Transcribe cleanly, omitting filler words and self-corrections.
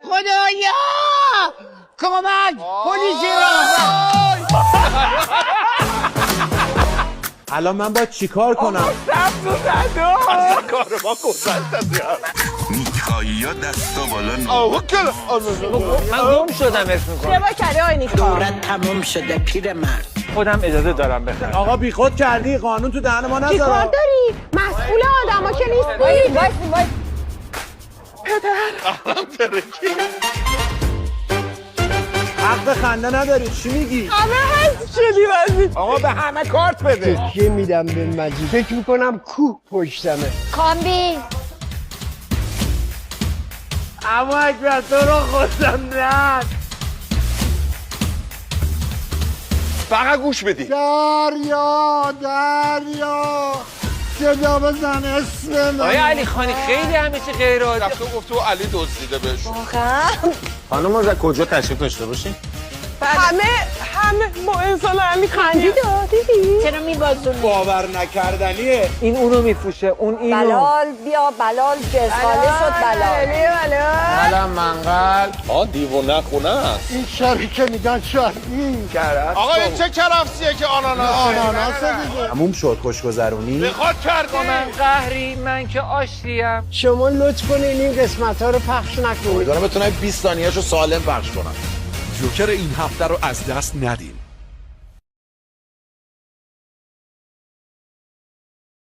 خدایا کمک پلیسی را الان من باید چیکار کنم؟ کار ما گذشت نیکایی یا دستا بالا من گم شدم اسم میکنم اشتباه کردی آقای نیکا. دورت تموم شده پیرمرد خودم اجازه دارم بخرم آقا بیخود کردی قانون تو دهن ما چی کار نذار. داری؟ مسئول آدما که نیستی. وای حق خنده نداری چی میگی؟ همه هست شدی وزید. آقا به همه کارت بده تکیه میدم به مجید فکر میکنم کوه پشتمه کامبی اما اکبر تو رو خودم نه. فقط گوش بدی دریا صدا بزن اسم من آیا علی خانی خیلی همیشه غیر عادی رفته گفت تو علی دزدیده بهش خانم از کجا تشریف داشته باشین همه با انسان هم میخندید دیدی؟ چرا میبازونی؟ باور نکردنیه. این اونو میفروشه اون اینو بلال بیا بلال جزغاله شد بلال حالا منقل دیوونه خونه است این شری که میگن شاهی آقا این چه کرفسیه که آناناس آناناس دیگه تموم شد خوشگذرونی. بخواد کرد من قهری من که آشتیم شما لطف کنین این قسمت ها رو پخش نکنید امیدوارم بتونم 20 ثانیه‌شو سالم پخش کنم جوکر این هفته رو از دست ندید.